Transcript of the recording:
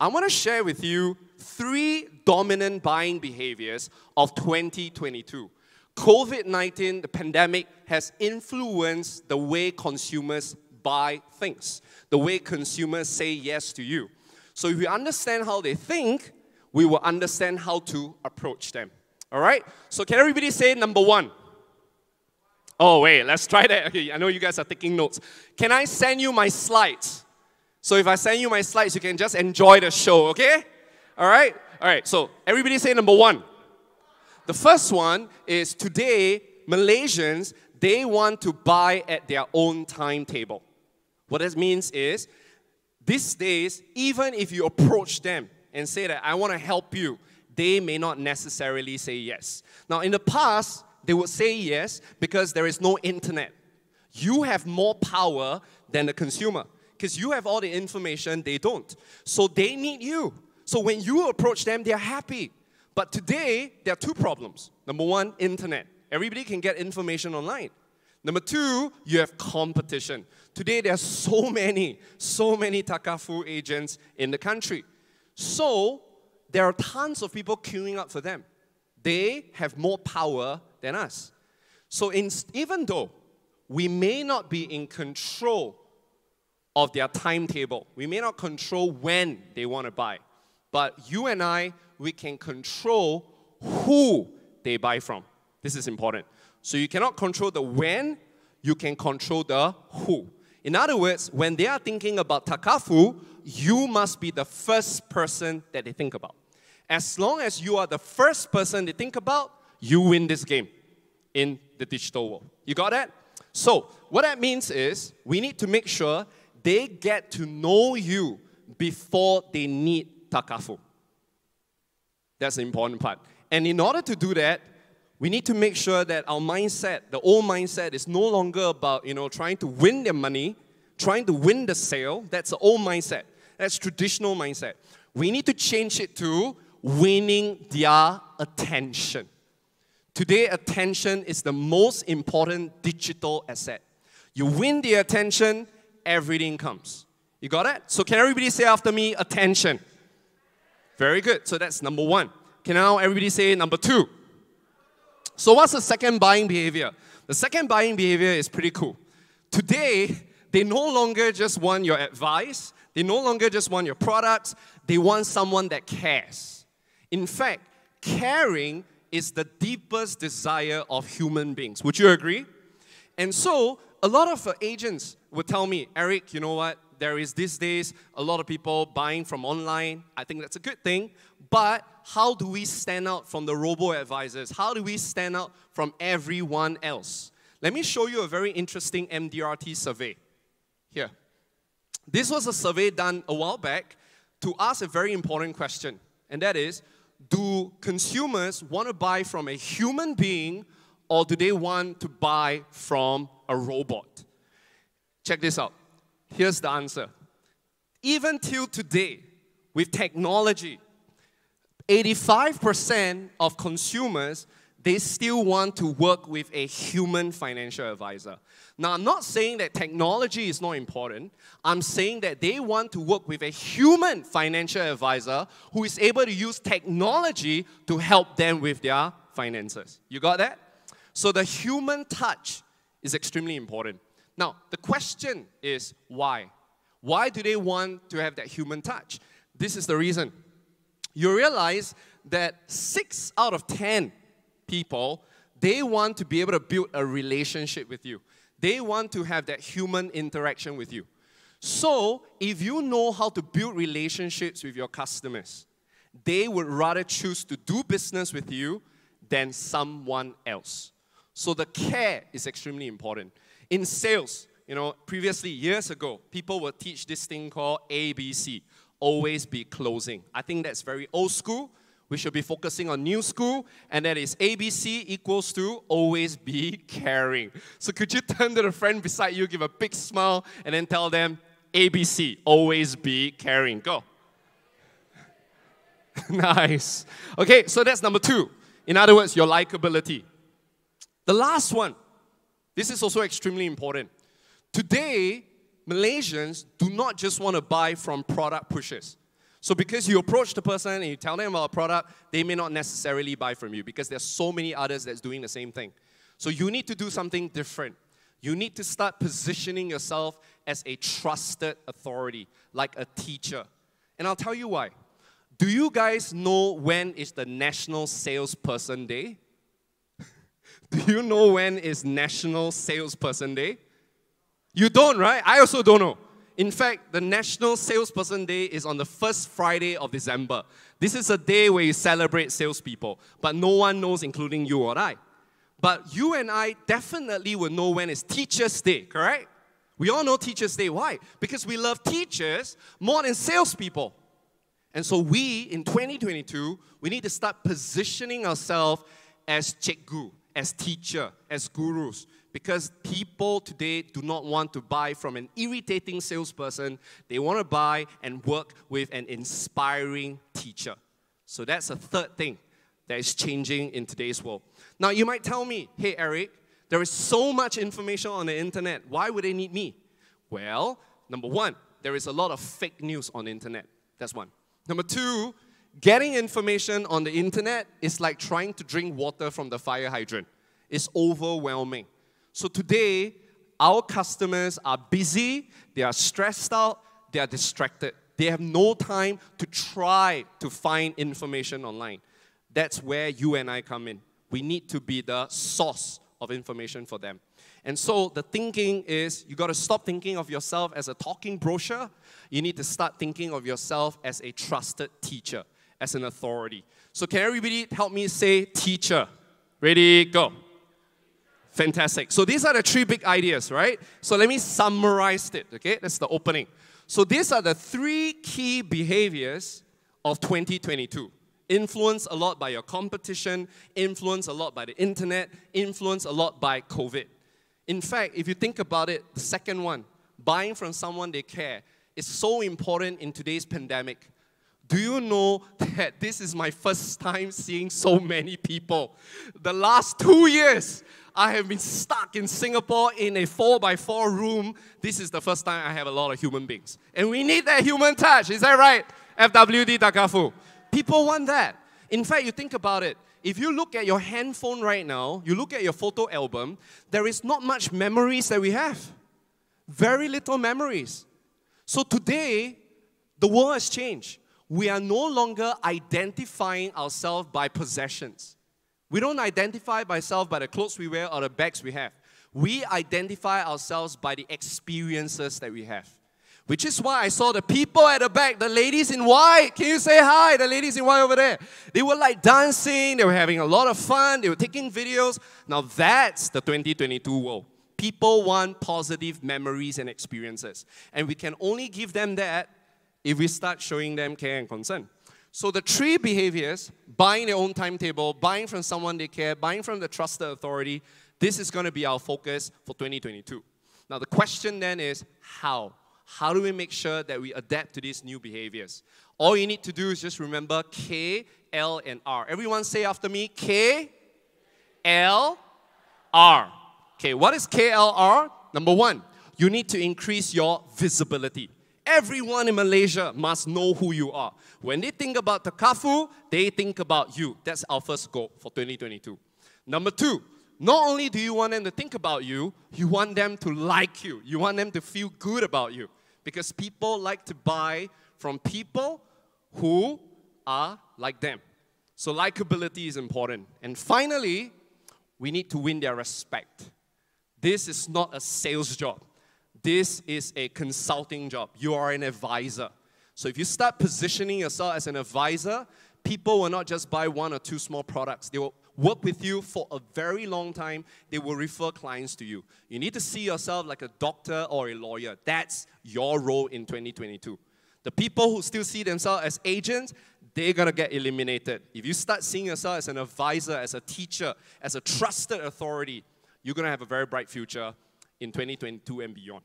I want to share with you 3 dominant buying behaviors of 2022. COVID-19, the pandemic, has influenced the way consumers buy things, the way consumers say yes to you. So if we understand how they think, we will understand how to approach them. All right? So can everybody say number 1? Oh, wait, let's try that. Okay, I know you guys are taking notes. Can I send you my slides? So if I send you my slides, you can just enjoy the show, okay? All right? All right, so everybody say number 1. The first one is today, Malaysians, they want to buy at their own timetable. What that means is, these days, even if you approach them and say that I want to help you, they may not necessarily say yes. Now, in the past, they would say yes because there is no internet. You have more power than the consumer because you have all the information they don't. So they need you. So when you approach them, they're happy. But today, there are 2 problems. Number 1, internet. Everybody can get information online. Number 2, you have competition. Today, there are so many Takaful agents in the country. So there are tons of people queuing up for them. They have more power than us. So even though we may not be in control of their timetable, we may not control when they want to buy, but you and I, we can control who they buy from. This is important. So you cannot control the when, you can control the who. In other words, when they are thinking about Takafu, you must be the first person that they think about. As long as you are the first person they think about, you win this game in the digital world. You got that? So, what that means is, we need to make sure they get to know you before they need Takafu. That's the important part. And in order to do that, we need to make sure that our mindset, the old mindset, is no longer about, trying to win their money, trying to win the sale. That's the old mindset. That's traditional mindset. We need to change it to winning their attention. Today, attention is the most important digital asset. You win the attention, everything comes. You got it? So can everybody say after me, attention? Very good. So that's number 1. Can now everybody say number 2? So what's the second buying behavior? The second buying behavior is pretty cool. Today, they no longer just want your advice. They no longer just want your products. They want someone that cares. In fact, caring is the deepest desire of human beings. Would you agree? And so, a lot of agents would tell me, Eric, you know what? There is these days a lot of people buying from online. I think that's a good thing. But how do we stand out from the robo-advisors? How do we stand out from everyone else? Let me show you a very interesting MDRT survey. Here. This was a survey done a while back to ask a very important question. And that is, do consumers want to buy from a human being or do they want to buy from a robot? Check this out. Here's the answer. Even till today, with technology, 85% of consumers, they still want to work with a human financial advisor. Now, I'm not saying that technology is not important. I'm saying that they want to work with a human financial advisor who is able to use technology to help them with their finances. You got that? So the human touch is extremely important. Now, the question is why? Why do they want to have that human touch? This is the reason. You realize that 6 out of 10 people, they want to be able to build a relationship with you. They want to have that human interaction with you. So, if you know how to build relationships with your customers, they would rather choose to do business with you than someone else. So the care is extremely important. In sales, previously, years ago, people would teach this thing called ABC, always be closing. I think that's very old school. We should be focusing on new school, and that is ABC equals to always be caring. So could you turn to the friend beside you, give a big smile, and then tell them, ABC, always be caring. Go. Nice. Okay, so that's number 2. In other words, your likability. The last one, this is also extremely important. Today, Malaysians do not just want to buy from product pushers. So because you approach the person and you tell them about a product, they may not necessarily buy from you because there's so many others that's doing the same thing. So you need to do something different. You need to start positioning yourself as a trusted authority, like a teacher. And I'll tell you why. Do you guys know when is the National Salesperson Day? Do you know when is National Salesperson Day? You don't, right? I also don't know. In fact, the National Salesperson Day is on the first Friday of December. This is a day where you celebrate salespeople, but no one knows, including you or I. But you and I definitely will know when it's Teachers' Day, correct? We all know Teachers' Day. Why? Because we love teachers more than salespeople. And so we, in 2022, we need to start positioning ourselves as cikgu, as teacher, as gurus. Because people today do not want to buy from an irritating salesperson. They want to buy and work with an inspiring teacher. So that's a third thing that is changing in today's world. Now, you might tell me, hey, Eric, there is so much information on the internet. Why would they need me? Well, number one, there is a lot of fake news on the internet. That's one. Number two, getting information on the internet is like trying to drink water from the fire hydrant. It's overwhelming. So today, our customers are busy, they are stressed out, they are distracted. They have no time to try to find information online. That's where you and I come in. We need to be the source of information for them. And so the thinking is, you got to stop thinking of yourself as a talking brochure. You need to start thinking of yourself as a trusted teacher, as an authority. So can everybody help me say teacher? Ready, go. Fantastic. So these are the three big ideas, right? So let me summarize it, okay? That's the opening. So these are the three key behaviors of 2022. Influenced a lot by your competition, influenced a lot by the internet, influenced a lot by COVID. In fact, if you think about it, the second one, buying from someone they care, is so important in today's pandemic. Do you know that this is my first time seeing so many people? The last 2 years, I have been stuck in Singapore in a 4x4 room. This is the first time I have a lot of human beings. And we need that human touch, is that right? FWD Takafu. People want that. In fact, you think about it. If you look at your handphone right now, you look at your photo album, there is not much memories that we have. Very little memories. So today, the world has changed. We are no longer identifying ourselves by possessions. We don't identify ourselves by the clothes we wear or the bags we have. We identify ourselves by the experiences that we have. Which is why I saw the people at the back, the ladies in white. Can you say hi? The ladies in white over there. They were like dancing. They were having a lot of fun. They were taking videos. Now that's the 2022 world. People want positive memories and experiences. And we can only give them that if we start showing them care and concern. So the three behaviors, buying their own timetable, buying from someone they care, buying from the trusted authority, this is going to be our focus for 2022. Now the question then is, how? How do we make sure that we adapt to these new behaviors? All you need to do is just remember K, L, and R. Everyone say after me, K, L, R. Okay, what is K, L, R? Number one, you need to increase your visibility. Everyone in Malaysia must know who you are. When they think about Takafu, they think about you. That's our first goal for 2022. Number two, not only do you want them to think about you, you want them to like you. You want them to feel good about you. Because people like to buy from people who are like them. So likability is important. And finally, we need to win their respect. This is not a sales job. This is a consulting job. You are an advisor. So if you start positioning yourself as an advisor, people will not just buy one or two small products. They will work with you for a very long time. They will refer clients to you. You need to see yourself like a doctor or a lawyer. That's your role in 2022. The people who still see themselves as agents, they're going to get eliminated. If you start seeing yourself as an advisor, as a teacher, as a trusted authority, you're going to have a very bright future in 2022 and beyond.